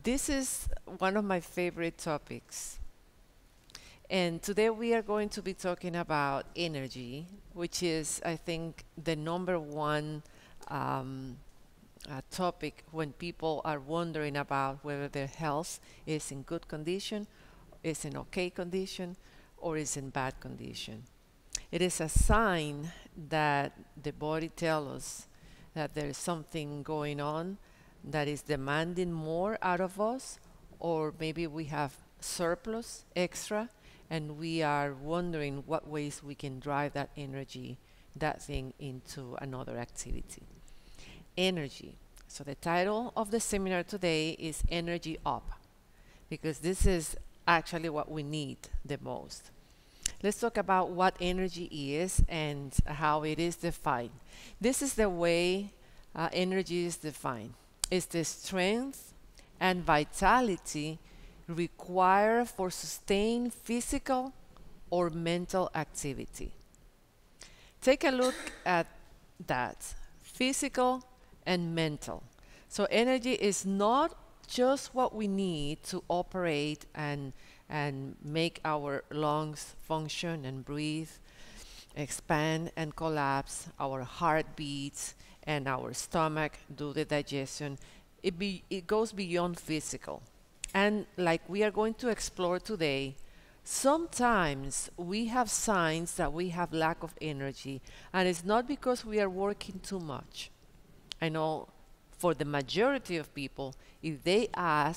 This is one of my favorite topics. And today we are going to be talking about energy, which is, I think, the number one topic when people are wondering about whether their health is in good condition, is in okay condition, or is in bad condition. It is a sign that the body tells us that there is something going on that is demanding more out of us, or maybe we have surplus extra and we are wondering what ways we can drive that energy, that thing into another activity. Energy. So the title of the seminar today is Energy Up, because this is actually what we need the most. Let's talk about what energy is and how it is defined. This is the way energy is defined. It's the strength and vitality required for sustained physical or mental activity. Take a look at that, physical and mental. So energy is not just what we need to operate and make our lungs function and breathe, expand and collapse, our heart beats, and our stomach do the digestion. It goes beyond physical. And like we are going to explore today, sometimes we have signs that we have lack of energy, and it's not because we are working too much. I know for the majority of people, if they are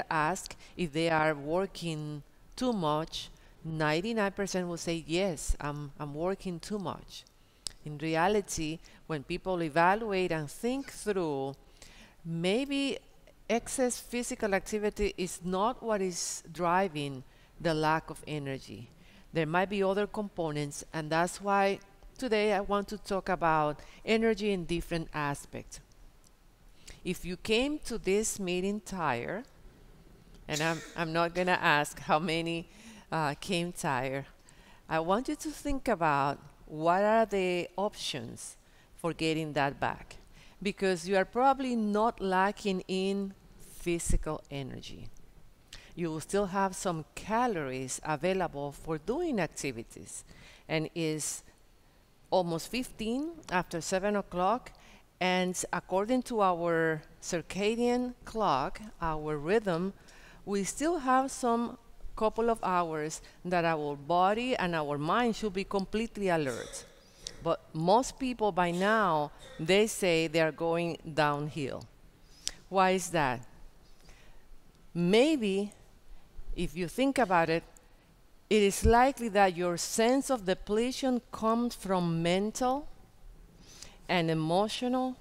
asked if they are working too much, 99% will say, yes, I'm working too much. In reality, when people evaluate and think through, maybe excess physical activity is not what is driving the lack of energy. There might be other components, and that's why today I want to talk about energy in different aspects. If you came to this meeting tired, and I'm not going to ask how many came tired, I want you to think about what are the options for getting that back, because you are probably not lacking in physical energy. You will still have some calories available for doing activities, and is almost 15 after 7 o'clock, and according to our circadian clock, our rhythm, we still have some couple of hours that our body and our mind should be completely alert. But most people by now, they say they are going downhill. Why is that? Maybe, if you think about it, it is likely that your sense of depletion comes from mental and emotional,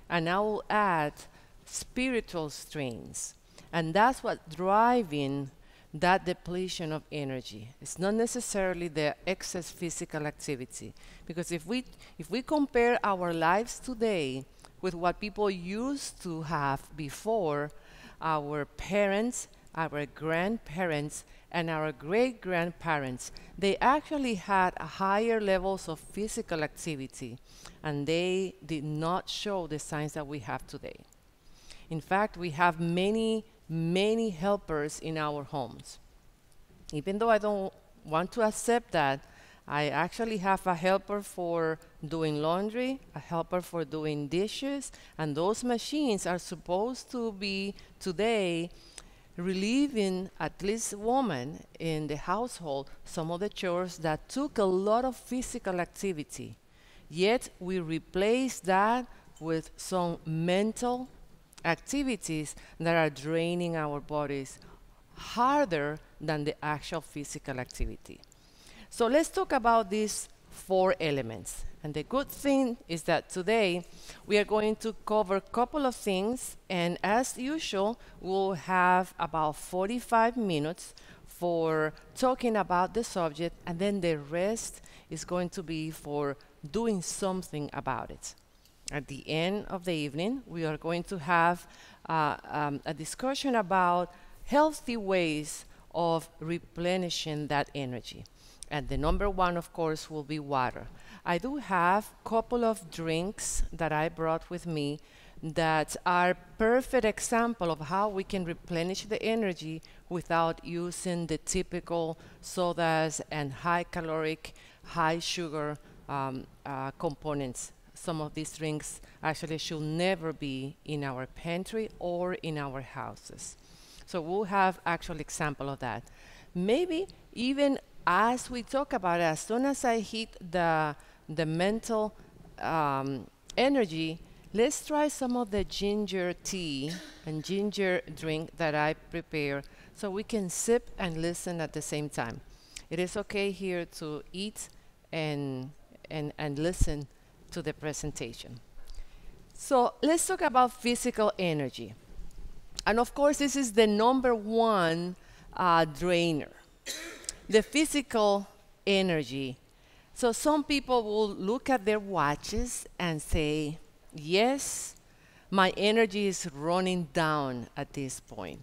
and I will add spiritual strains. And that's what's driving that depletion of energy. It's not necessarily the excess physical activity. Because if we compare our lives today with what people used to have before, our parents, our grandparents, and our great-grandparents, they actually had higher levels of physical activity, and they did not show the signs that we have today. In fact, we have many helpers in our homes. Even though I don't want to accept that, I actually have a helper for doing laundry, a helper for doing dishes, and those machines are supposed to be today relieving at least women in the household some of the chores that took a lot of physical activity. Yet we replace that with some mental activities that are draining our bodies harder than the actual physical activity. So let's talk about these 4 elements. And the good thing is that today we are going to cover a couple of things, and as usual, we'll have about 45 minutes for talking about the subject, and then the rest is going to be for doing something about it. At the end of the evening, we are going to have a discussion about healthy ways of replenishing that energy. And the number one, of course, will be water. I do have a couple of drinks that I brought with me that are perfect example of how we can replenish the energy without using the typical sodas and high caloric, high sugar components. Some of these drinks actually should never be in our pantry or in our houses. So we'll have actual example of that. Maybe even as we talk about it, as soon as I hit the mental energy, let's try some of the ginger tea and ginger drink that I prepare so we can sip and listen at the same time. It is okay here to eat and listen to the presentation. So let's talk about physical energy. And of course, this is the number one drainer, the physical energy. So some people will look at their watches and say, yes, my energy is running down at this point.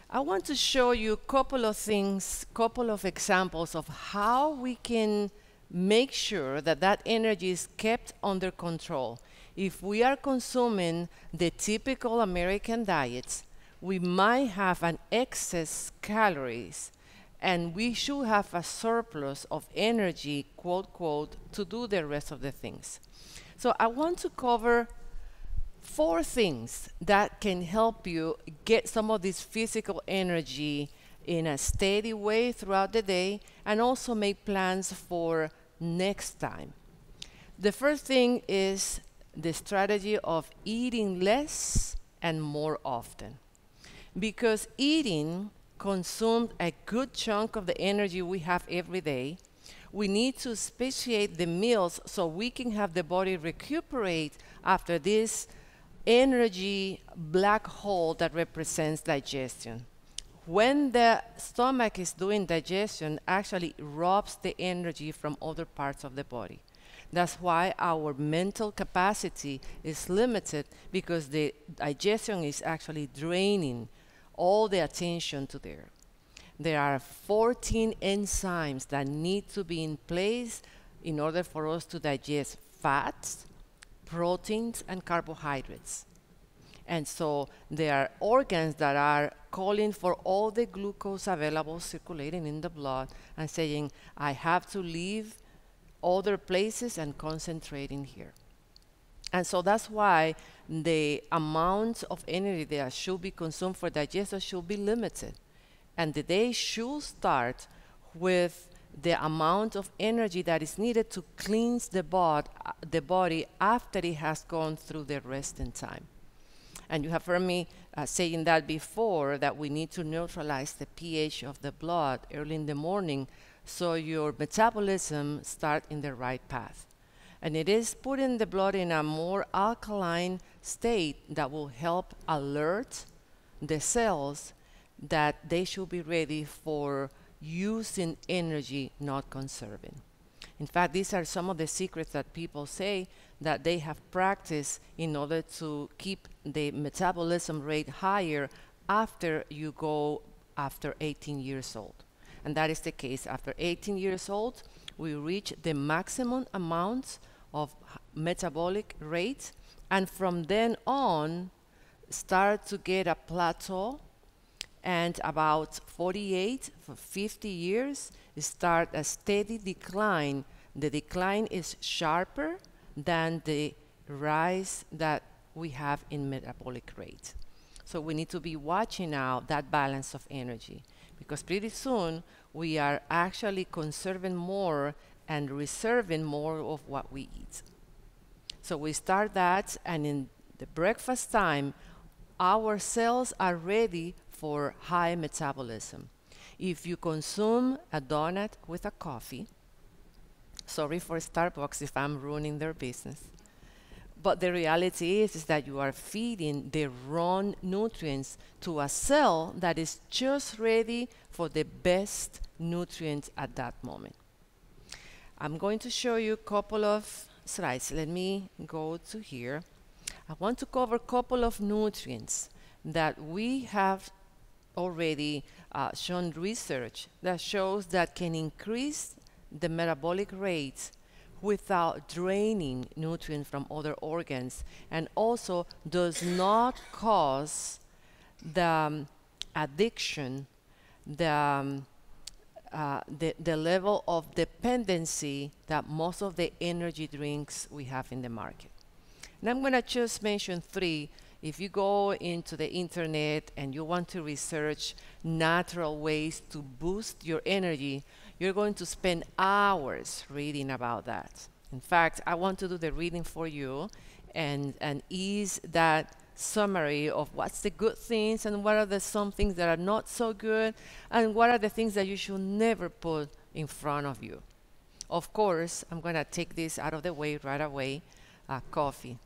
I want to show you a couple of things, couple of examples of how we can make sure that that energy is kept under control. If we are consuming the typical American diets, we might have an excess calories and we should have a surplus of energy, quote, quote, to do the rest of the things. So I want to cover 4 things that can help you get some of this physical energy in a steady way throughout the day and also make plans for next time. The first thing is the strategy of eating less and more often. Because eating consumes a good chunk of the energy we have every day, we need to speciate the meals so we can have the body recuperate after this energy black hole that represents digestion. When the stomach is doing digestion, actually robs the energy from other parts of the body. That's why our mental capacity is limited, because the digestion is actually draining all the attention to there. There are 14 enzymes that need to be in place in order for us to digest fats, proteins, and carbohydrates. And so there are organs that are calling for all the glucose available circulating in the blood and saying, I have to leave other places and concentrate in here. And so that's why the amount of energy that should be consumed for digestion should be limited. And the day should start with the amount of energy that is needed to cleanse the body after it has gone through the resting time. And you have heard me saying that before, that we need to neutralize the pH of the blood early in the morning so your metabolism starts in the right path. And it is putting the blood in a more alkaline state that will help alert the cells that they should be ready for using energy, not conserving. In fact, these are some of the secrets that people say that they have practiced in order to keep the metabolism rate higher after you go after 18 years old. And that is the case. After 18 years old, we reach the maximum amount of metabolic rate, and from then on, start to get a plateau, and about 48 for 50 years, start a steady decline. The decline is sharper than the rise that we have in metabolic rate. So we need to be watching out that balance of energy, because pretty soon we are actually conserving more and reserving more of what we eat. So we start that, and in the breakfast time, our cells are ready for high metabolism. If you consume a donut with a coffee, sorry for Starbucks if I'm ruining their business, but the reality is that you are feeding the wrong nutrients to a cell that is just ready for the best nutrients at that moment. I'm going to show you a couple of slides. Let me go to here. I want to cover a couple of nutrients that we have already shown research that shows that can increase the metabolic rate without draining nutrients from other organs, and also does not cause the addiction, the, the level of dependency that most of the energy drinks we have in the market. And I'm going to just mention three. If you go into the internet and you want to research natural ways to boost your energy, you're going to spend hours reading about that. In fact, I want to do the reading for you and ease that summary of what's the good things and what are the some things that are not so good and what are the things that you should never put in front of you. Of course, I'm going to take this out of the way right away. Coffee.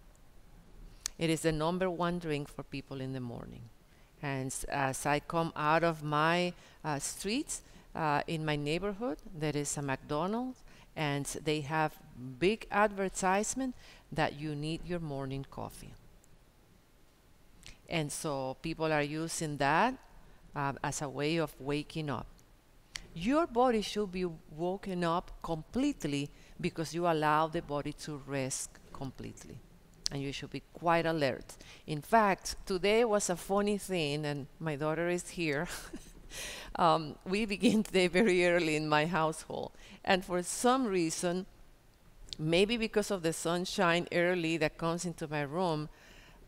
It is the #1 drink for people in the morning. And as I come out of my streets, in my neighborhood, there is a McDonald's, and they have big advertisement that you need your morning coffee. And so people are using that as a way of waking up. Your body should be woken up completely because you allow the body to rest completely. And you should be quite alert. In fact, today was a funny thing, and my daughter is here. We begin today very early in my household. And for some reason, maybe because of the sunshine early that comes into my room,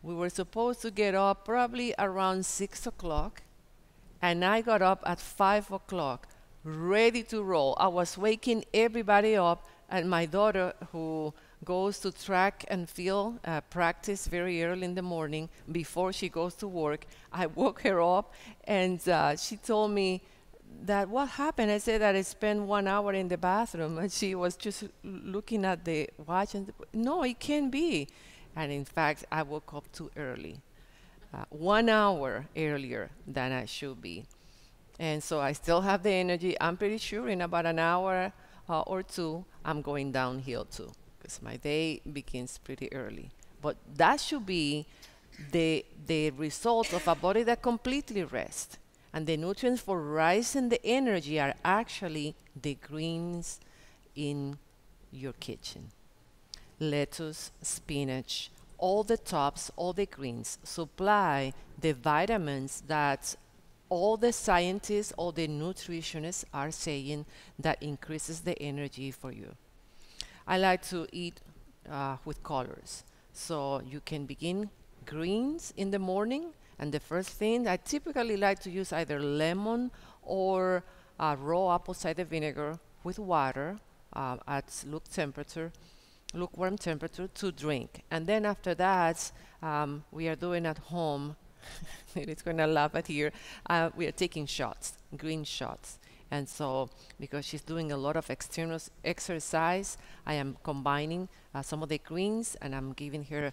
we were supposed to get up probably around 6 o'clock. And I got up at 5 o'clock, ready to roll. I was waking everybody up, and my daughter, who goes to track and field practice very early in the morning before she goes to work, I woke her up, and she told me that what happened. I said that I spent 1 hour in the bathroom, and she was just looking at the watch, and no, it can't be. And in fact, I woke up too early, 1 hour earlier than I should be. And so I still have the energy. I'm pretty sure in about an hour or two, I'm going downhill too, because my day begins pretty early. But that should be the result of a body that completely rests. And the nutrients for rising the energy are actually the greens in your kitchen. Lettuce, spinach, all the tops, all the greens supply the vitamins that all the scientists, all the nutritionists are saying that increases the energy for you. I like to eat with colors. So you can begin greens in the morning, and the first thing, I typically like to use either lemon or raw apple cider vinegar with water at lukewarm temperature to drink. And then after that, we are doing at home, it's going to laugh at here, we are taking shots, green shots. And so, because she's doing a lot of external exercise, I am combining some of the greens, and I'm giving her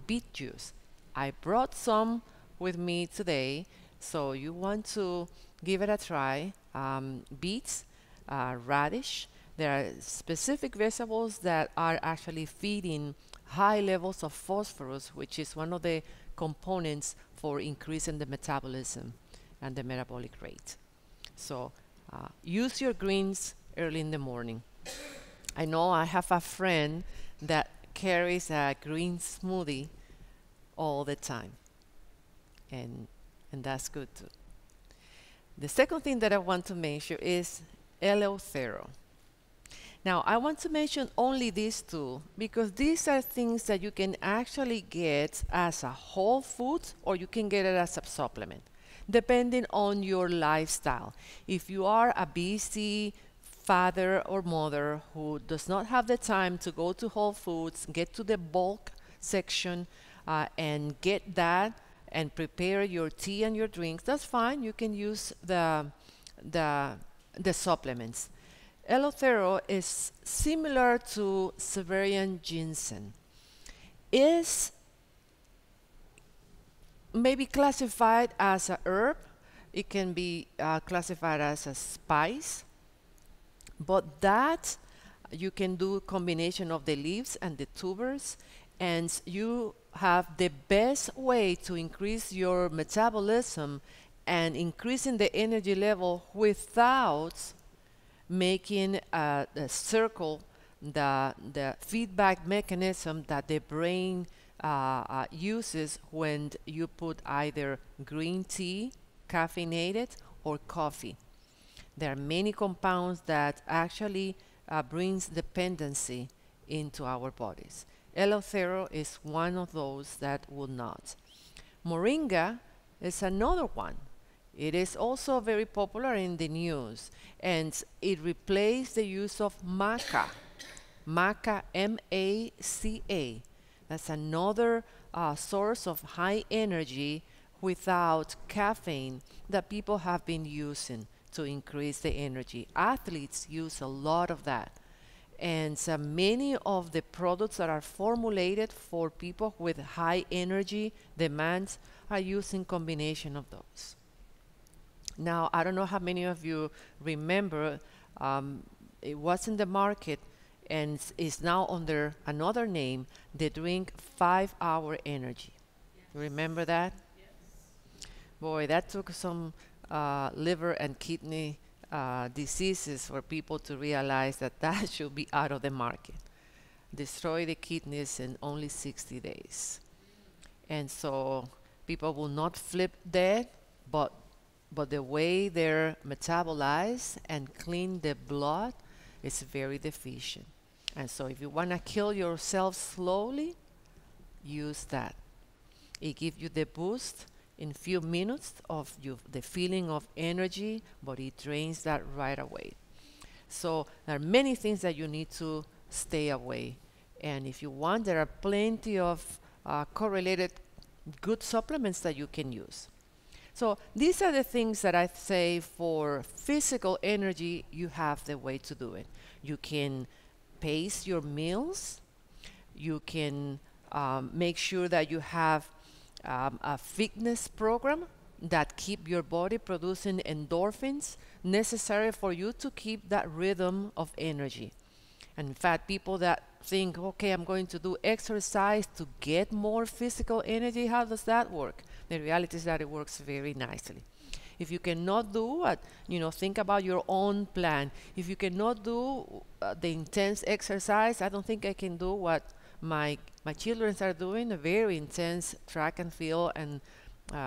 beet juice. I brought some with me today, so you want to give it a try. Beets, radish. There are specific vegetables that are actually feeding high levels of phosphorus, which is one of the components for increasing the metabolism and the metabolic rate. So use your greens early in the morning. I know I have a friend that carries a green smoothie all the time, and that's good too. The second thing that I want to mention is Eleuthero. Now, I want to mention only these two because these are things that you can actually get as a whole food, or you can get it as a supplement, depending on your lifestyle. If you are a busy father or mother who does not have the time to go to Whole Foods, get to the bulk section and get that and prepare your tea and your drinks, that's fine. You can use the supplements. Eleuthero is similar to Siberian ginseng. Is maybe classified as a herb. It can be classified as a spice. But that you can do a combination of the leaves and the tubers, and you have the best way to increase your metabolism and increasing the energy level without making a circle the feedback mechanism that the brain uses when you put either green tea, caffeinated, or coffee. There are many compounds that actually brings dependency into our bodies. Eleuthero is one of those that will not. Moringa is another one. It is also very popular in the news, and it replaced the use of maca. Maca, M-A-C-A. That's another source of high energy without caffeine that people have been using to increase the energy. Athletes use a lot of that. And many of the products that are formulated for people with high energy demands are using combination of those. Now, I don't know how many of you remember, it was in the market and is now under another name, the drink 5-Hour Energy. Yes. Remember that? Yes. Boy, that took some liver and kidney diseases for people to realize that that should be out of the market. Destroy the kidneys in only 60 days. And so people will not flip dead, but the way they're metabolized and clean the blood is very deficient. And so if you want to kill yourself slowly, use that. It gives you the boost in few minutes of the feeling of energy, but it drains that right away. So there are many things that you need to stay away. And if you want, there are plenty of correlated good supplements that you can use. So these are the things that I say for physical energy, you have the way to do it. You can pace your meals. You can make sure that you have a fitness program that keep your body producing endorphins necessary for you to keep that rhythm of energy. And in fact, people that think, okay, I'm going to do exercise to get more physical energy, how does that work? The reality is that it works very nicely. If you cannot do what, think about your own plan. If you cannot do the intense exercise, I don't think I can do what my children are doing, a very intense track and field, and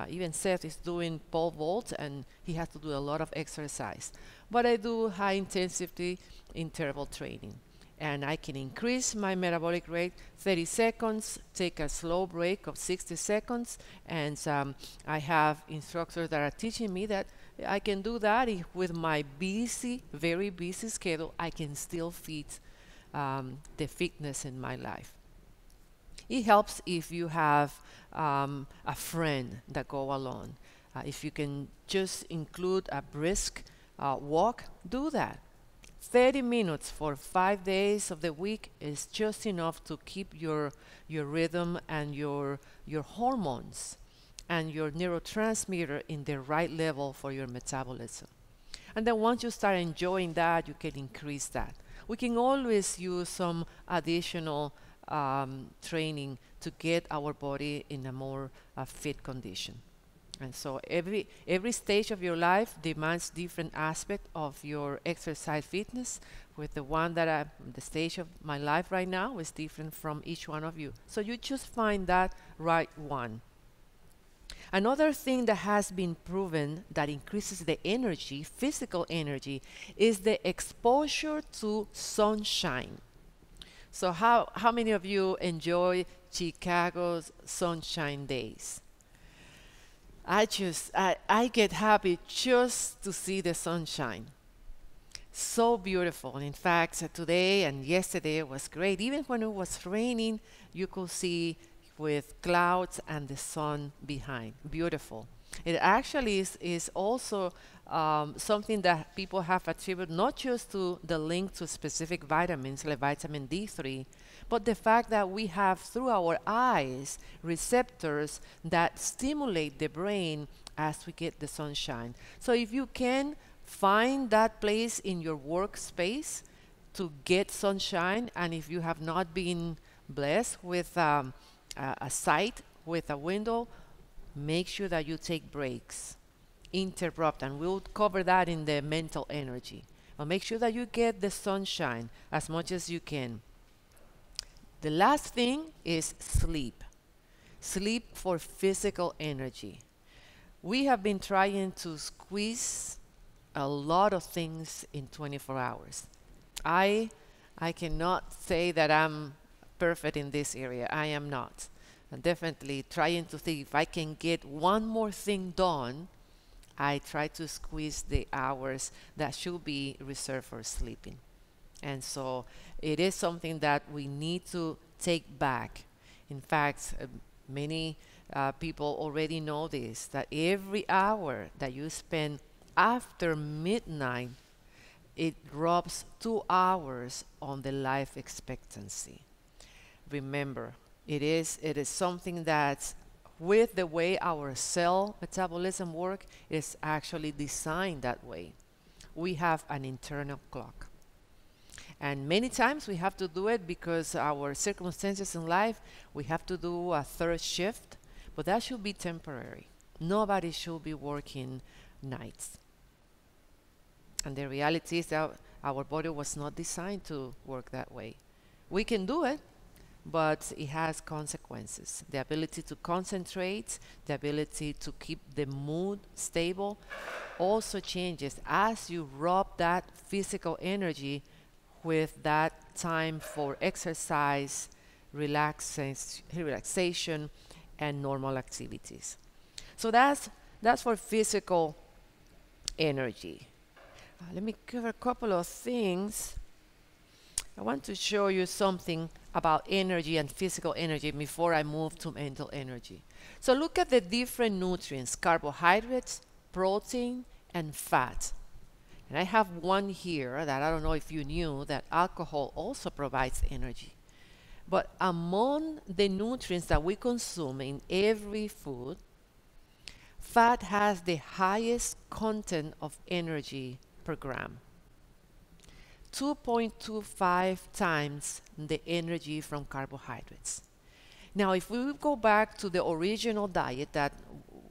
even Seth is doing pole vault, and he has to do a lot of exercise. But I do high intensity interval training, and I can increase my metabolic rate 30 seconds, take a slow break of 60 seconds, and I have instructors that are teaching me that I can do that with my busy, very busy schedule. I can still fit the fitness in my life. It helps if you have a friend that go along. If you can just include a brisk walk, do that. 30 minutes for 5 days of the week is just enough to keep your rhythm and your hormones and your neurotransmitter in the right level for your metabolism. And then once you start enjoying that, you can increase that. We can always use some additional training to get our body in a more fit condition. And so every stage of your life demands different aspect of your exercise fitness. With the stage of my life right now is different from each one of you. So you just find that right one. Another thing that has been proven that increases the energy, physical energy, is the exposure to sunshine. So how many of you enjoy Chicago's sunshine days? I get happy just to see the sunshine. So beautiful. In fact, today and yesterday it was great. Even when it was raining, you could see with clouds and the sun behind. Beautiful. It actually is also something that people have attributed not just to the link to specific vitamins like vitamin D3, but the fact that we have through our eyes receptors that stimulate the brain as we get the sunshine. So if you can find that place in your workspace to get sunshine, and if you have not been blessed with a site with a window, make sure that you take breaks, interrupt, and we'll cover that in the mental energy. But make sure that you get the sunshine as much as you can. The last thing is sleep. Sleep for physical energy. We have been trying to squeeze a lot of things in 24 hours. I I cannot say that I'm perfect in this area. I am not. I'm definitely trying to think if I can get one more thing done. I try to squeeze the hours that should be reserved for sleeping. And so it is something that we need to take back. In fact, many people already know this, that every hour that you spend after midnight, it drops 2 hours on the life expectancy. Remember, it is something that with the way our cell metabolism work is actually designed that way. We have an internal clock. And many times we have to do it because our circumstances in life, we have to do a third shift, but that should be temporary. Nobody should be working nights. And the reality is that our body was not designed to work that way. We can do it, but it has consequences. The ability to concentrate, the ability to keep the mood stable also changes as you rub that physical energy with that time for exercise, relaxation, and normal activities. So that's for physical energy. Let me cover a couple of things. I want to show you something about energy and physical energy before I move to mental energy. So look at the different nutrients: carbohydrates, protein, and fat. And I have one here that I don't know if you knew that alcohol also provides energy. But among the nutrients that we consume in every food, fat has the highest content of energy per gram. 2.25 times the energy from carbohydrates. Now, if we go back to the original diet that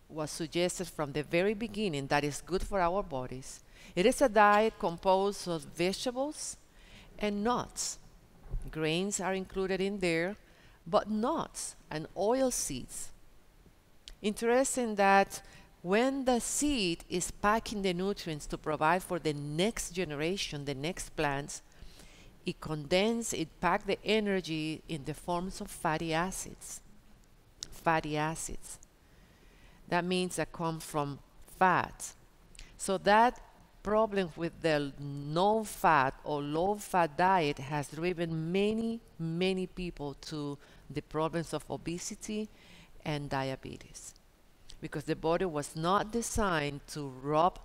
was suggested from the very beginning that is good for our bodies, it is a diet composed of vegetables and nuts. Grains are included in there, but nuts and oil seeds. Interesting that when the seed is packing the nutrients to provide for the next generation, the next plants, it condenses, it packs the energy in the forms of fatty acids. Fatty acids. That means that come from fat. So that problem with the no fat or low fat diet has driven many people to the problems of obesity and diabetes, because the body was not designed to rob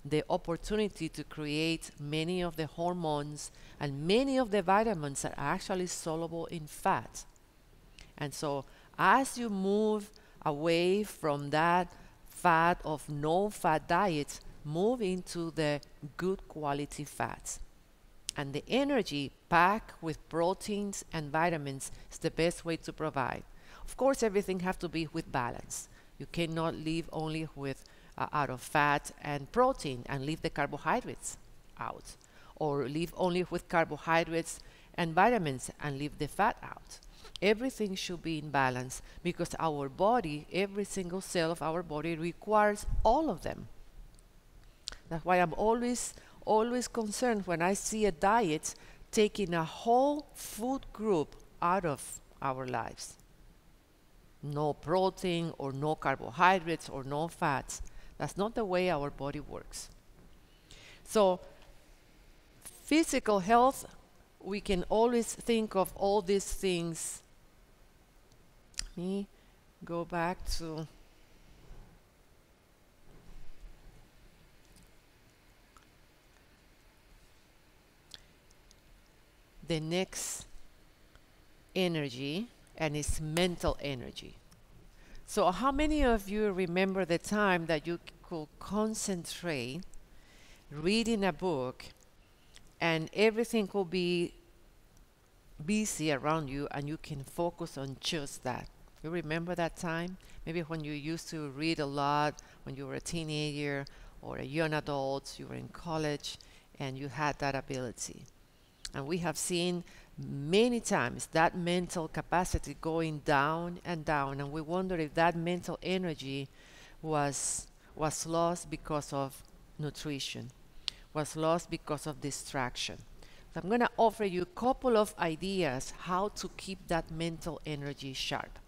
the opportunity to create many of the hormones and many of the vitamins that are actually soluble in fat. And so as you move away from that fat of no fat diets, move into the good quality fats. And the energy packed with proteins and vitamins is the best way to provide. Of course, everything has to be with balance. You cannot live only with out of fat and protein and leave the carbohydrates out, or live only with carbohydrates and vitamins and leave the fat out. Everything should be in balance because our body, every single cell of our body requires all of them. That's why I'm always concerned when I see a diet taking a whole food group out of our lives. No protein or no carbohydrates or no fats. That's not the way our body works. So physical health, we can always think of all these things. Let me go back to the next energy, and it's mental energy. So how many of you remember the time that you could concentrate reading a book and everything could be busy around you and you can focus on just that? You remember that time? Maybe when you used to read a lot when you were a teenager or a young adult, you were in college, and you had that ability. And we have seen many times that mental capacity going down and down, and we wonder if that mental energy was lost because of nutrition, was lost because of distraction. So I'm going to offer you a couple of ideas how to keep that mental energy sharp.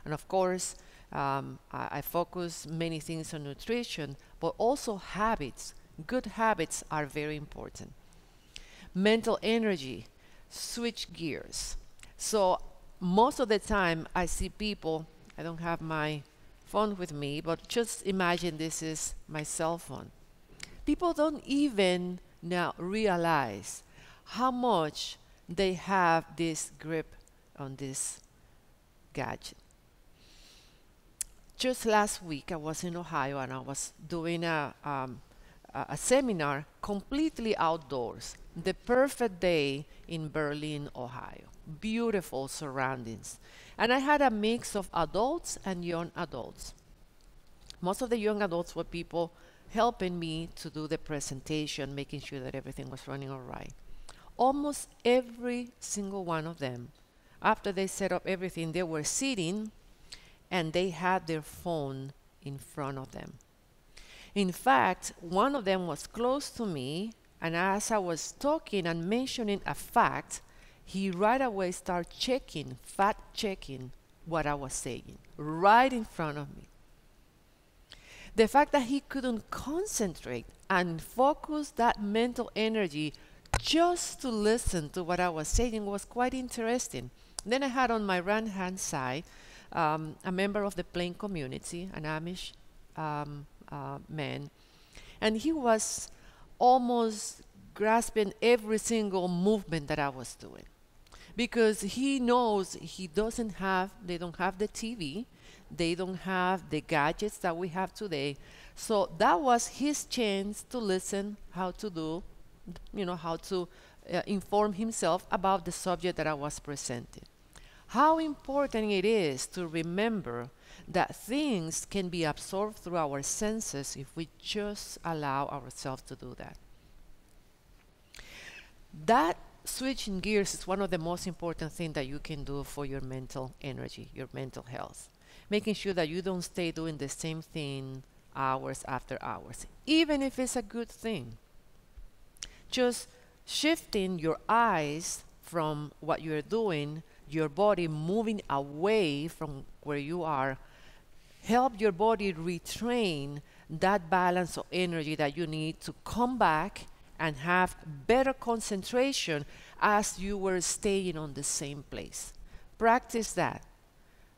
And of course, I focus many things on nutrition, but also habits. Good habits are very important. Mental energy, switch gears. So most of the time I see people, I don't have my phone with me, but just imagine this is my cell phone. People don't even now realize how much they have this grip on this gadget. Just last week I was in Ohio and I was doing a seminar completely outdoors. The perfect day in Berlin, Ohio. Beautiful surroundings. And I had a mix of adults and young adults. Most of the young adults were people helping me to do the presentation, making sure that everything was running all right. Almost every single one of them, after they set up everything, they were sitting and they had their phone in front of them. In fact, one of them was close to me, and as I was talking and mentioning a fact, he right away started fact-checking what I was saying, right in front of me. The fact that he couldn't concentrate and focus that mental energy just to listen to what I was saying was quite interesting. Then I had on my right-hand side a member of the Plain community, an Amish man, and he was almost grasping every single movement that I was doing, because he knows they don't have the TV, they don't have the gadgets that we have today. So that was his chance to listen how to inform himself about the subject that I was presenting. How important it is to remember that things can be absorbed through our senses if we just allow ourselves to do that. That switching gears is one of the most important things that you can do for your mental energy, your mental health. Making sure that you don't stay doing the same thing hours after hours, even if it's a good thing. Just shifting your eyes from what you're doing, your body moving away from where you are, help your body retrain that balance of energy that you need to come back and have better concentration as you were staying on the same place. Practice that.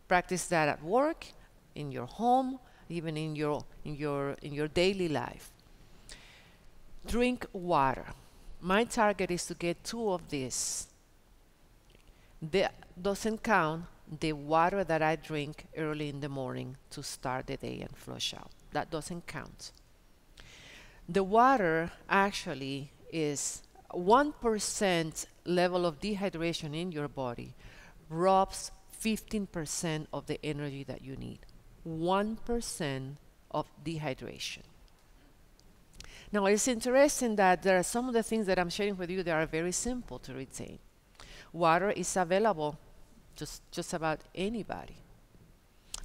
Practice that at work, in your home, even in your daily life. Drink water. My target is to get 2 of these. That doesn't count the water that I drink early in the morning to start the day and flush out. That doesn't count. The water actually is 1% level of dehydration in your body robs 15% of the energy that you need. 1% of dehydration. Now, it's interesting that there are some of the things that I'm sharing with you that are very simple to retain. Water is available to just about anybody.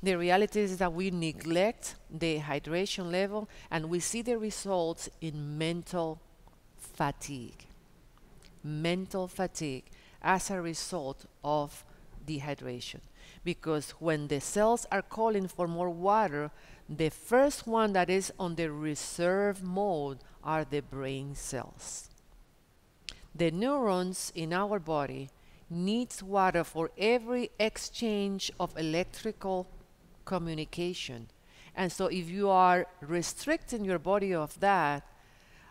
The reality is that we neglect the hydration level and we see the results in mental fatigue. Mental fatigue as a result of dehydration. Because when the cells are calling for more water, the first one that is on the reserve mode are the brain cells. The neurons in our body needs water for every exchange of electrical communication. And so if you are restricting your body of that,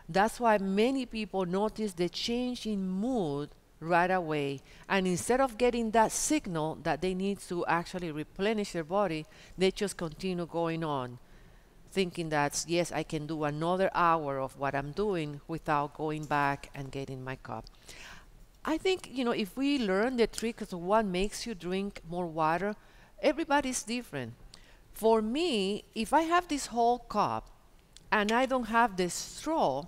that's why many people notice the change in mood right away. And instead of getting that signal that they need to actually replenish their body, they just continue going on, thinking that, yes, I can do another hour of what I'm doing without going back and getting my cup. I think, if we learn the trick of what makes you drink more water, everybody's different. For me, if I have this whole cup and I don't have the straw,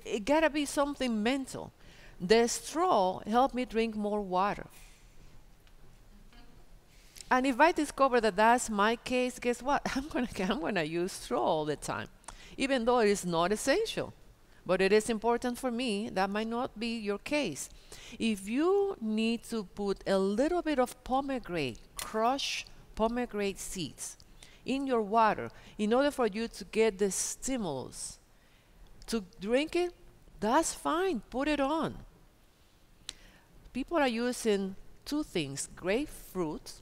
it gotta be something mental. The straw helped me drink more water. And if I discover that that's my case, guess what? I'm gonna use straw all the time, even though it is not essential. But it is important for me. That might not be your case. If you need to put a little bit of pomegranate, crushed pomegranate seeds in your water in order for you to get the stimulus to drink it, that's fine. Put it on. People are using two things: grapefruit,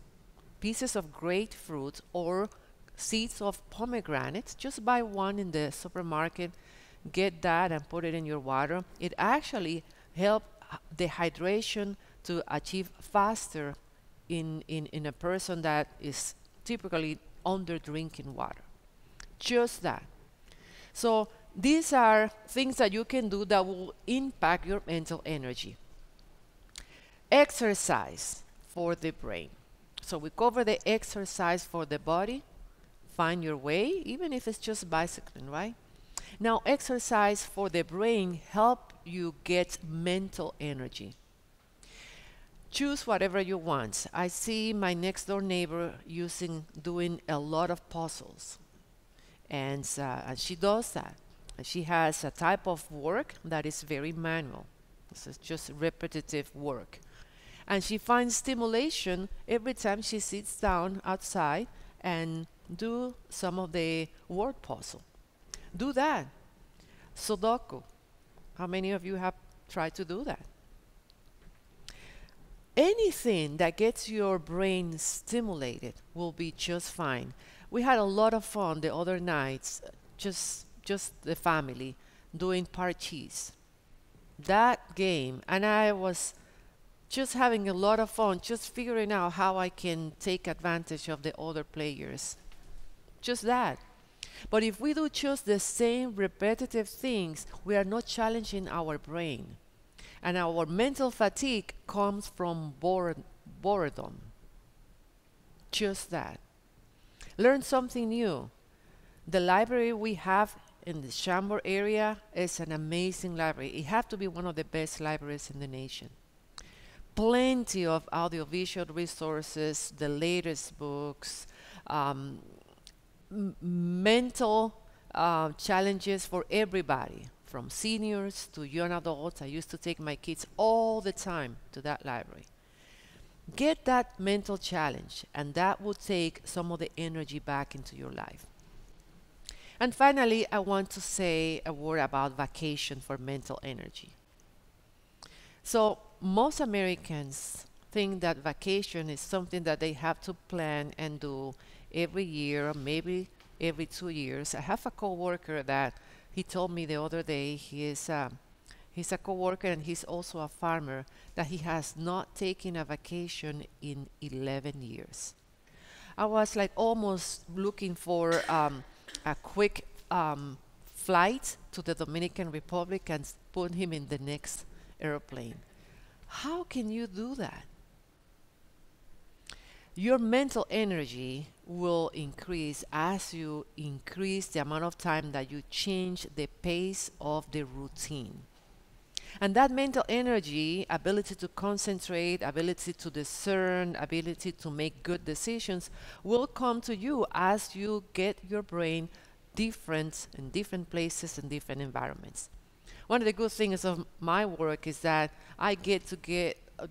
pieces of grapefruit, or seeds of pomegranates. Just buy one in the supermarket, get that and put it in your water. It actually helps the hydration to achieve faster in a person that is typically under drinking water. Just that. So these are things that you can do that will impact your mental energy. Exercise for the brain. So we cover the exercise for the body. Find your way, even if it's just bicycling, right? Now, exercise for the brain help you get mental energy. Choose whatever you want. I see my next door neighbor doing a lot of puzzles, and she does that. And she has a type of work that is very manual. This is just repetitive work. And she finds stimulation every time she sits down outside and do some of the word puzzle. Do that. Sudoku. How many of you have tried to do that? Anything that gets your brain stimulated will be just fine. We had a lot of fun the other nights, just the family, doing parcheesi. That game, and I was just having a lot of fun, just figuring out how I can take advantage of the other players. Just that. But if we do just the same repetitive things, we are not challenging our brain. And our mental fatigue comes from boredom. Just that. Learn something new. The library we have in the Schaumburg area is an amazing library. It has to be one of the best libraries in the nation. Plenty of audiovisual resources, the latest books, mental challenges for everybody, from seniors to young adults. I used to take my kids all the time to that library. Get that mental challenge, and that will take some of the energy back into your life. And finally, I want to say a word about vacation for mental energy. So most Americans think that vacation is something that they have to plan and do every year, or maybe every 2 years. I have a coworker that he told me the other day, he's a coworker and he's also a farmer, that he has not taken a vacation in 11 years. I was like almost looking for a quick flight to the Dominican Republic and put him in the next airplane. How can you do that? Your mental energy will increase as you increase the amount of time that you change the pace of the routine. And that mental energy, ability to concentrate, ability to discern, ability to make good decisions, will come to you as you get your brain different in different places and different environments. One of the good things of my work is that I get to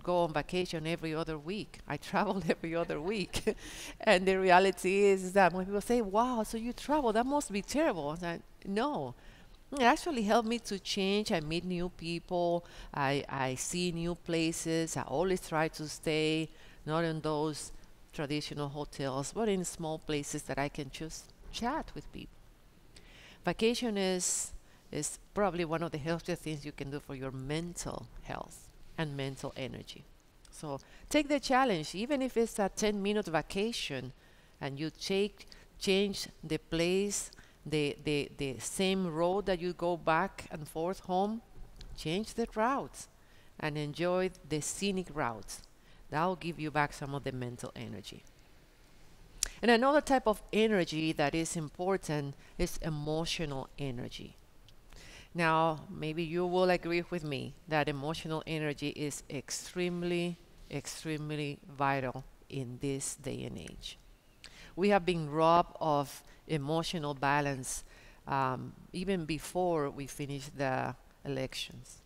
go on vacation every other week. I travel every other week. And the reality is that when people say, wow, so you travel, that must be terrible. I said, no. It actually helped me to change. I meet new people. I see new places. I always try to stay not in those traditional hotels, but in small places that I can just chat with people. Vacation is probably one of the healthiest things you can do for your mental health and mental energy. So take the challenge, even if it's a 10-minute vacation, and you change the place, the same road that you go back and forth home, change the routes and enjoy the scenic routes. That will give you back some of the mental energy. And another type of energy that is important is emotional energy. Now, maybe you will agree with me that emotional energy is extremely, extremely vital in this day and age. We have been robbed of emotional balance even before we finish the elections.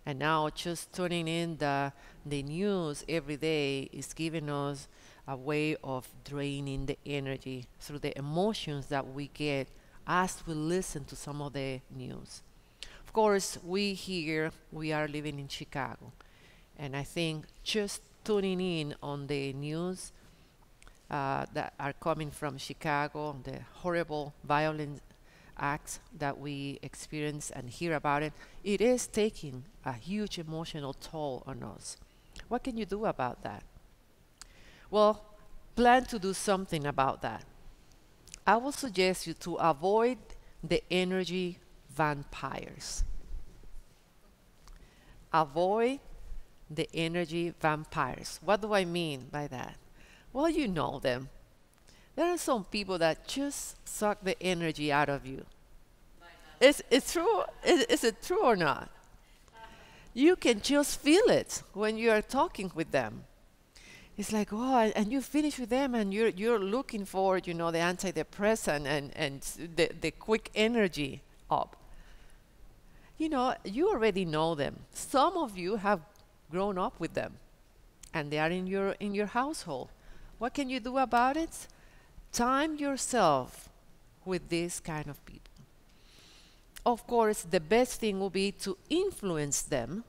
And now just turning in the news every day is giving us a way of draining the energy through the emotions that we get as we listen to some of the news. Of course, we are living in Chicago. And I think just tuning in on the news that are coming from Chicago, the horrible violent acts that we experience and hear about it, it is taking a huge emotional toll on us. What can you do about that? Well, plan to do something about that. I will suggest you to avoid the energy vampires. Avoid the energy vampires. What do I mean by that? Well, you know them. There are some people that just suck the energy out of you. It's true. Is it true or not? You can just feel it when you are talking with them. It's like, oh, and you finish with them and you're looking for, the antidepressant and the quick energy up. You already know them. Some of you have grown up with them and they are in your household. What can you do about it? Time yourself with these kind of people. Of course, the best thing will be to influence them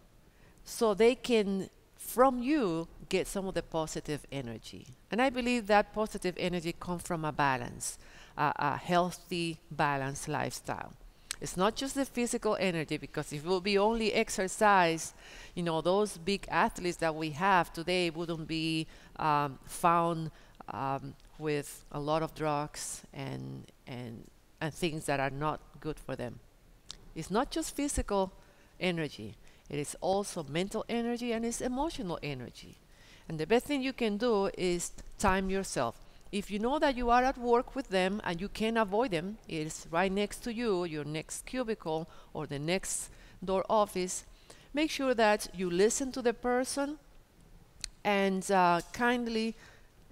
so they can, from you, get some of the positive energy. And I believe that positive energy comes from a balance, a healthy, balanced lifestyle. It's not just the physical energy, because if it will be only exercise, those big athletes that we have today wouldn't be found with a lot of drugs and things that are not good for them. It's not just physical energy. It is also mental energy and it's emotional energy. And the best thing you can do is time yourself. If you know that you are at work with them and you can't avoid them, it's right next to you, your next cubicle or the next door office, make sure that you listen to the person and kindly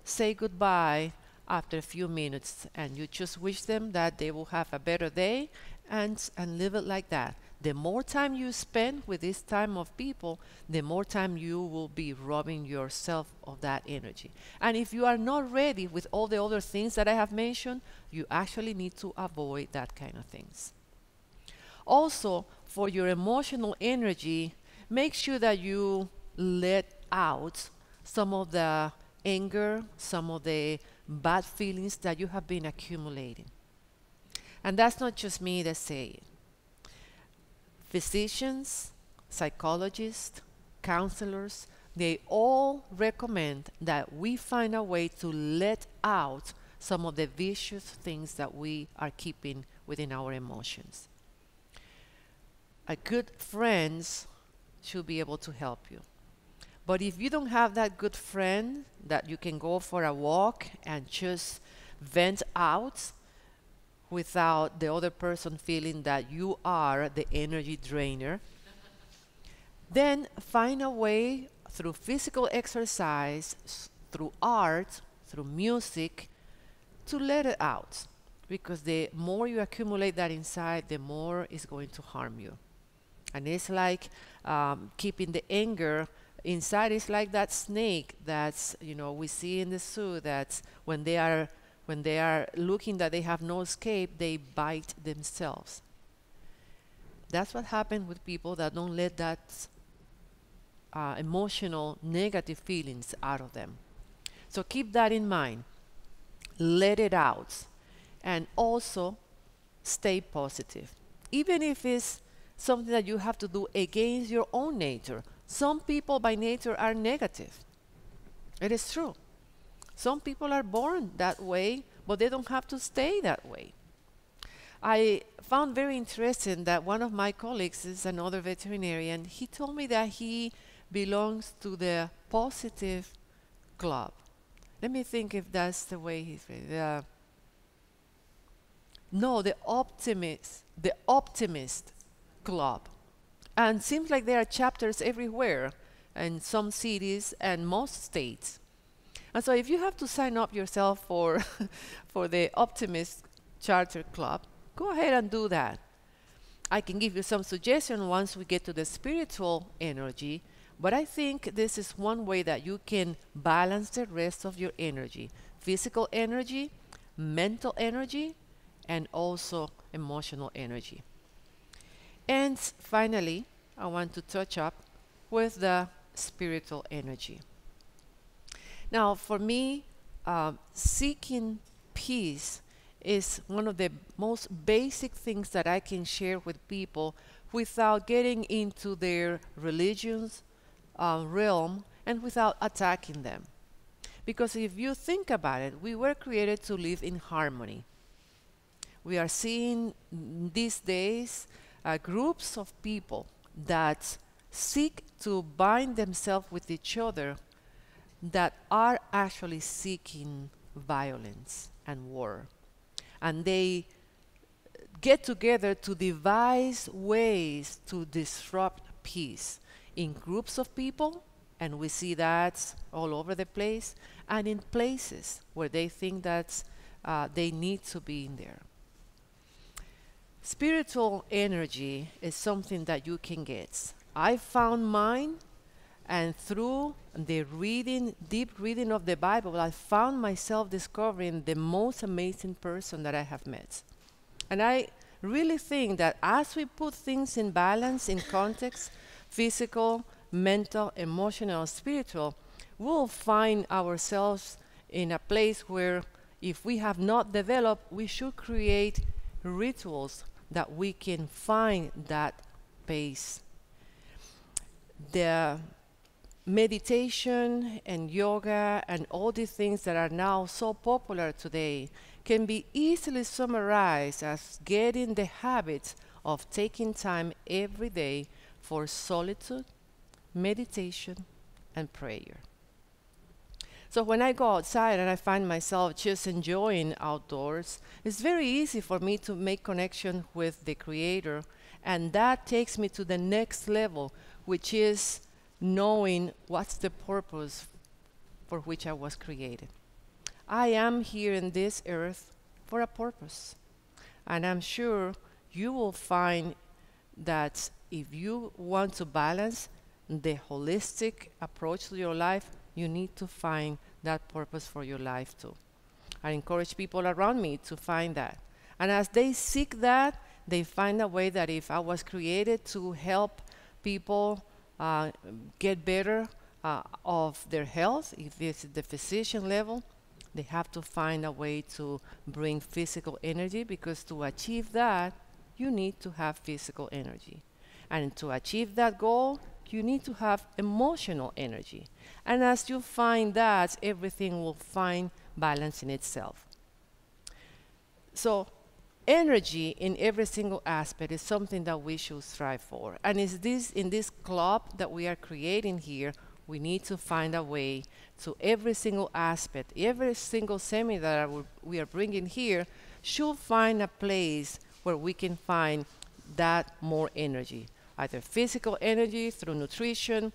say goodbye after a few minutes, and you just wish them that they will have a better day and live it like that. The more time you spend with this time of people, the more time you will be robbing yourself of that energy. And if you are not ready with all the other things that I have mentioned, you actually need to avoid that kind of things. Also, for your emotional energy, make sure that you let out some of the anger, some of the bad feelings that you have been accumulating. And that's not just me that say it. Physicians, psychologists, counselors, they all recommend that we find a way to let out some of the vicious things that we are keeping within our emotions. A good friends should be able to help you. But if you don't have that good friend that you can go for a walk and just vent out without the other person feeling that you are the energy drainer, then find a way through physical exercise, through art, through music, to let it out. Because the more you accumulate that inside, the more it's going to harm you. And it's like keeping the anger inside. Is like that snake that's we see in the zoo, that when they are looking that they have no escape, they bite themselves. That's what happens with people that don't let that emotional negative feelings out of them. So keep that in mind. Let it out. And also stay positive. Even if it's something that you have to do against your own nature. Some people by nature are negative. It is true. Some people are born that way, but they don't have to stay that way. I found very interesting that one of my colleagues is another veterinarian. He told me that he belongs to the positive club. Let me think if that's the way he's no, the optimist club. And seems like there are chapters everywhere in some cities and most states. And so if you have to sign up yourself for, for the Optimist Charter Club, go ahead and do that. I can give you some suggestions once we get to the spiritual energy, but I think this is one way that you can balance the rest of your energy. Physical energy, mental energy, and also emotional energy. And finally, I want to touch up with the spiritual energy. Now, for me, seeking peace is one of the most basic things that I can share with people without getting into their religion's realm and without attacking them. Because if you think about it, we were created to live in harmony. We are seeing these days groups of people that seek to bind themselves with each other that are actually seeking violence and war. And they get together to devise ways to disrupt peace in groups of people, and we see that all over the place, and in places where they think that they need to be in there. Spiritual energy is something that you can get. I found mine, and through the reading, deep reading of the Bible, I found myself discovering the most amazing person that I have met. And I really think that as we put things in balance, in context, physical, mental, emotional, spiritual, we'll find ourselves in a place where if we have not developed, we should create rituals that we can find that pace. The meditation and yoga and all these things that are now so popular today can be easily summarized as getting the habit of taking time every day for solitude, meditation, and prayer. So when I go outside and I find myself just enjoying outdoors, it's very easy for me to make connection with the Creator, and that takes me to the next level, which is knowing what's the purpose for which I was created. I am here in this earth for a purpose, and I'm sure you will find that if you want to balance the holistic approach to your life, you need to find that purpose for your life too. I encourage people around me to find that. And as they seek that, they find a way that if I was created to help people get better of their health, if it's at the physician level, they have to find a way to bring physical energy, because to achieve that, you need to have physical energy. And to achieve that goal, you need to have emotional energy. And as you find that, everything will find balance in itself. So energy in every single aspect is something that we should strive for. And is this in this club that we are creating here, we need to find a way to every single aspect, every single seminar that we are bringing here should find a place where we can find that more energy, either physical energy through nutrition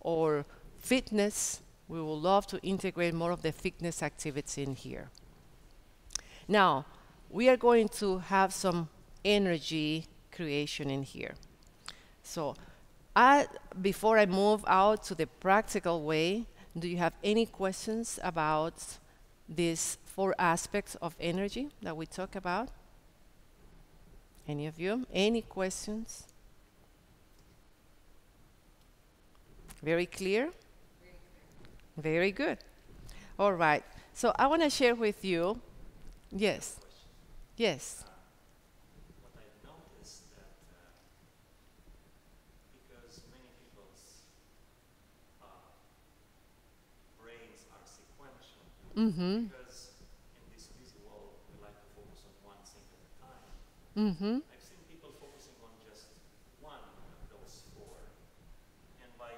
or fitness. We would love to integrate more of the fitness activities in here. Now, we are going to have some energy creation in here. So, before I move out to the practical way, do you have any questions about these 4 aspects of energy that we talk about? Any of you? Any questions? Very clear? Very good. All right. So I want to share with you. Yes. Yes. What I've noticed that because many people's brains are sequential, Mm-hmm. because in this busy world we like to focus on one thing at a time. Mm-hmm. I've seen people focusing on just one of those 4, and by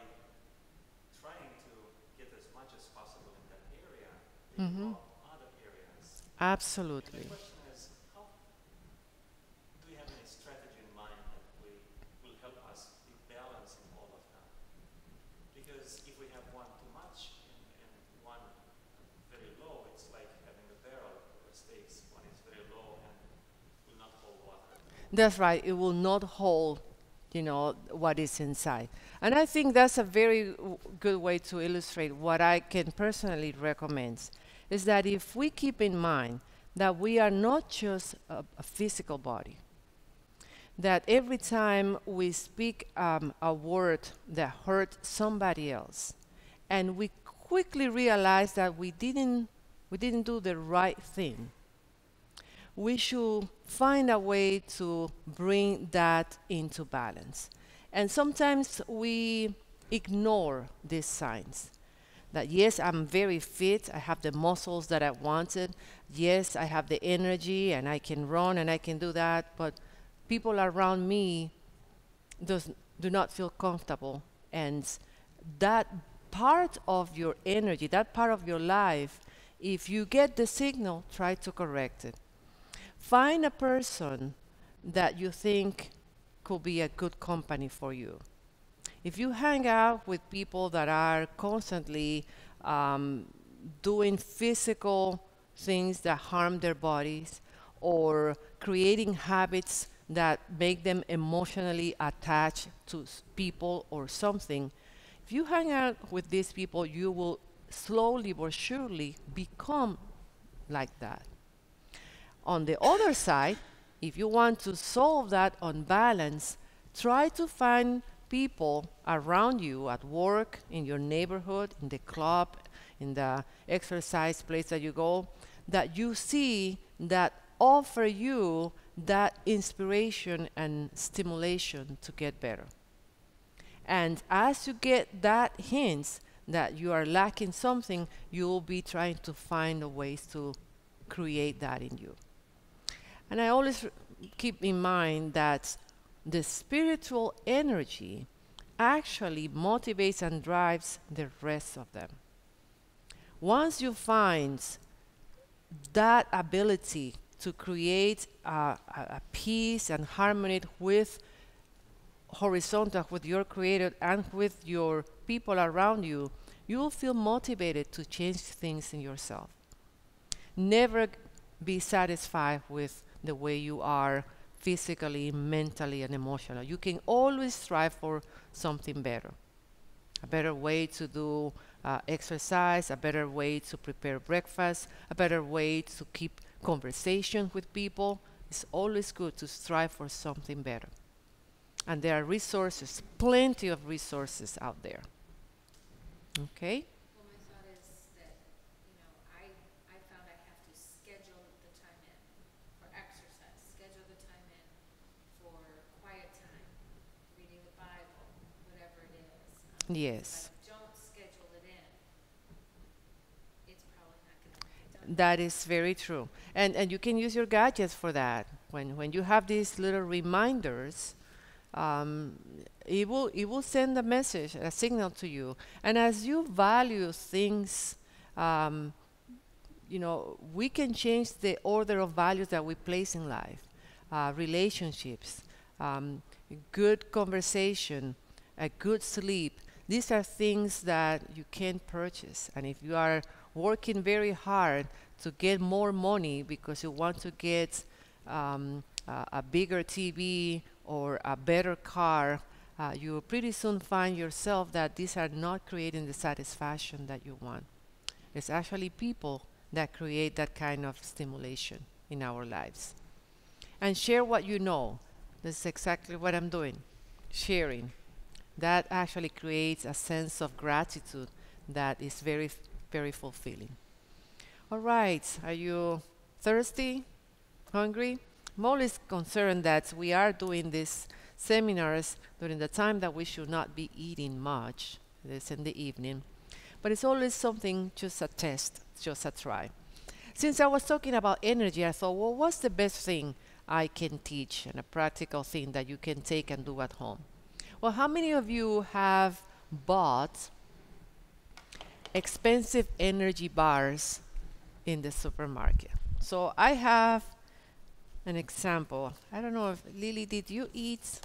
trying to get as much as possible in that area, they Mm-hmm. drop other areas. Absolutely. And my question is, how do you have any strategy in mind that we That's right. It will not hold, what is inside. And I think that's a very good way to illustrate what I can personally recommend is that if we keep in mind that we are not just a physical body, that every time we speak a word that hurt somebody else, and we quickly realize that we didn't do the right thing, we should find a way to bring that into balance. And sometimes we ignore these signs that yes, I'm very fit, I have the muscles that I wanted, yes, I have the energy and I can run and I can do that, but people around me do not feel comfortable. And that part of your energy, that part of your life, if you get the signal, try to correct it. Find a person that you think could be a good company for you. If you hang out with people that are constantly doing physical things that harm their bodies or creating habits that make them emotionally attached to people or something, if you hang out with these people, you will slowly but surely become like that. On the other side, if you want to solve that unbalance, try to find people around you at work, in your neighborhood, in the club, in the exercise place that you go, that you see that offer you that inspiration and stimulation to get better. And as you get that hint that you are lacking something, you will be trying to find the ways to create that in you. And I always keep in mind that the spiritual energy actually motivates and drives the rest of them. Once you find that ability to create a peace and harmony with horizontal, with your creator and with your people around you, you will feel motivated to change things in yourself. Never be satisfied with the way you are physically, mentally, and emotionally. You can always strive for something better. A better way to do exercise, a better way to prepare breakfast, a better way to keep conversation with people. It's always good to strive for something better. And there are resources, plenty of resources out there. Okay? Well, my thought is that, I found I have to schedule the time in for exercise, schedule the time in for quiet time, reading the Bible, whatever it is. Yes. If I don't schedule it in, it's probably not going to be done. That is very true. And you can use your gadgets for that. When you have these little reminders, it will send a message, a signal to you. And as you value things, we can change the order of values that we place in life. Relationships, good conversation, a good sleep. These are things that you can purchase. And if you are working very hard to get more money because you want to get a bigger TV or a better car, you will pretty soon find yourself that these are not creating the satisfaction that you want. It's actually people that create that kind of stimulation in our lives. And share what you know. This is exactly what I'm doing. Sharing. That actually creates a sense of gratitude that is very, very fulfilling. All right, are you thirsty? Hungry? I'm always concerned that we are doing these seminars during the time that we should not be eating much. It's in the evening. But it's always something, just a test, just a try. Since I was talking about energy, I thought, well, what's the best thing I can teach and a practical thing that you can take and do at home? Well, how many of you have bought expensive energy bars in the supermarket? So I have an example. I don't know if Lily, did you eat?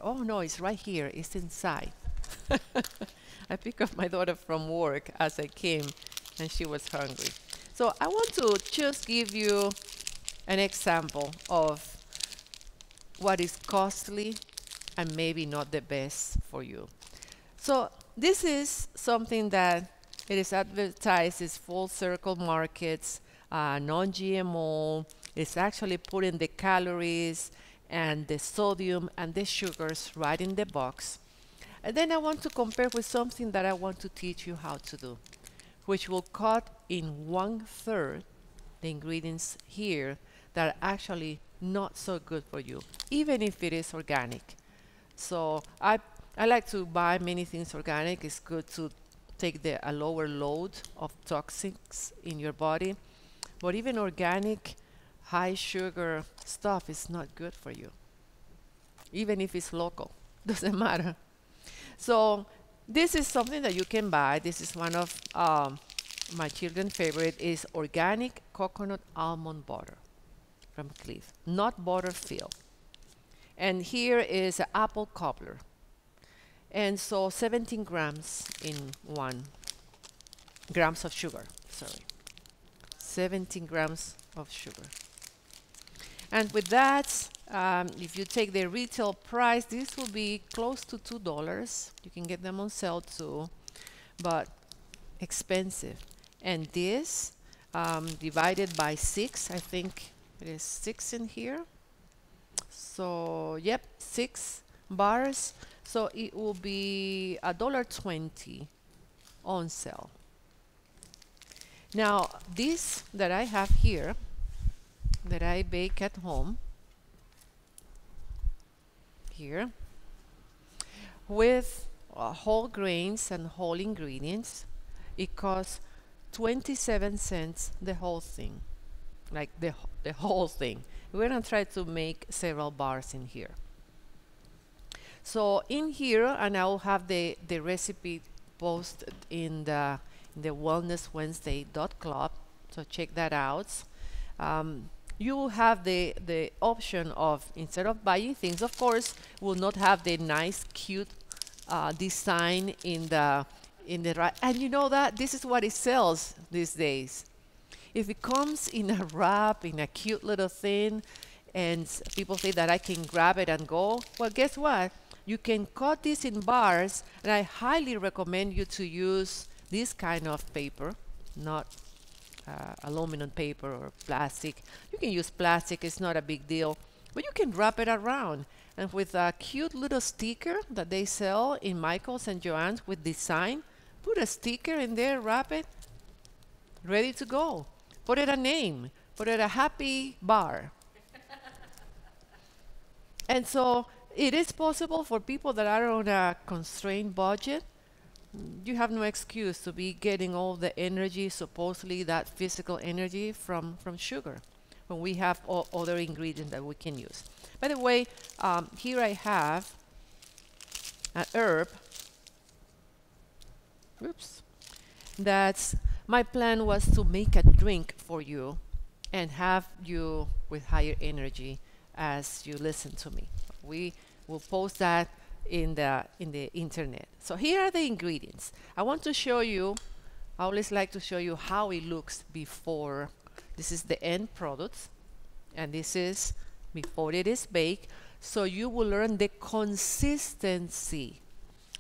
Oh no, it's right here. It's inside. I picked up my daughter from work as I came, and she was hungry. So I want to just give you an example of what is costly and maybe not the best for you. So this is something that it is advertised as full circle markets, non-GMO. It's actually putting the calories and the sodium and the sugars right in the box. And then I want to compare with something that I want to teach you how to do, which will cut in 1/3 the ingredients here that are actually not so good for you, even if it is organic. So I like to buy many things organic. It's good to take a lower load of toxins in your body. But even organic, high sugar stuff is not good for you, even if it's local. Doesn't matter. So this is something that you can buy. This is one of my children's favorite is organic coconut almond butter from Cliff, not butter filled. And here is an apple cobbler. And so 17 grams in 1 grams of sugar, sorry. 17 grams of sugar. And with that, if you take the retail price, this will be close to $2. You can get them on sale too, but expensive. And this divided by 6, I think it is 6 in here. So yep, 6 bars. So it will be $1.20 on sale. Now this that I have here, that I bake at home, here, with whole grains and whole ingredients, it costs 27 cents the whole thing, like the whole thing. We're gonna try to make several bars in here. So in here, and I'll have the recipe posted in the wellnesswednesday.club, so check that out. You will have the option of, instead of buying things, of course, will not have the nice, cute design in the right. And you know that this is what it sells these days. If it comes in a wrap, in a cute little thing, and people say that I can grab it and go, well, guess what? You can cut this in bars, and I highly recommend you to use this kind of paper, not aluminum paper or plastic. You can use plastic, it's not a big deal, but you can wrap it around. And with a cute little sticker that they sell in Michael's and Joann's with design, put a sticker in there, wrap it, ready to go. Put it a name, put it a happy bar. And so it is possible for people that are on a constrained budget. You have no excuse to be getting all the energy, supposedly that physical energy from sugar, when we have all other ingredients that we can use. By the way, here I have an herb. Oops. That's my plan was to make a drink for you and have you with higher energy as you listen to me. We will post that in the internet. So here are the ingredients. I want to show you, I always like to show you how it looks before. This is the end product, and this is before it is baked. So you will learn the consistency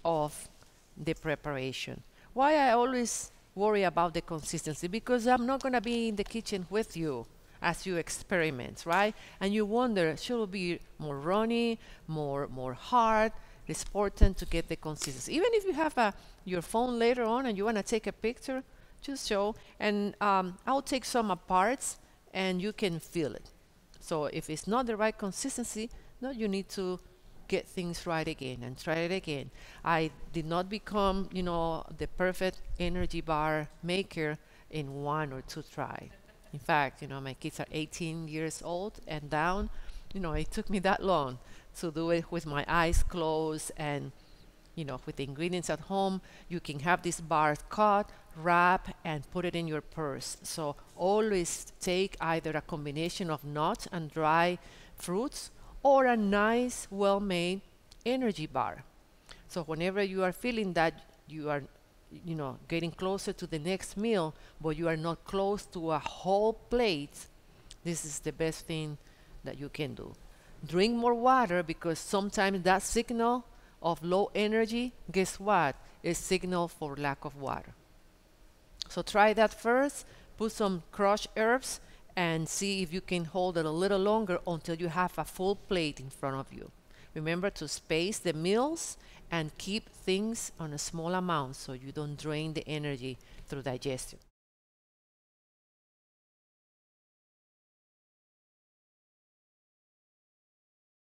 of the preparation. Why I always worry about the consistency? Because I'm not going to be in the kitchen with you as you experiment, right? And you wonder, should it be more runny, more hard? It's important to get the consistency. Even if you have your phone later on and you want to take a picture, just show. And I'll take some apart and you can feel it. So if it's not the right consistency, no, you need to get things right again and try it again. I did not become, the perfect energy bar maker in 1 or 2 tries. In fact, my kids are 18 years old and down. It took me that long to do it with my eyes closed and, with the ingredients at home. You can have this bar cut, wrap, and put it in your purse. So always take either a combination of nuts and dry fruits or a nice, well-made energy bar. So whenever you are feeling that you are getting closer to the next meal, but you are not close to a whole plate, this is the best thing that you can do. Drink more water, because sometimes that signal of low energy, guess what? Is signal for lack of water. So try that first. Put some crushed herbs and see if you can hold it a little longer until you have a full plate in front of you. Remember to space the meals and keep things on a small amount so you don't drain the energy through digestion.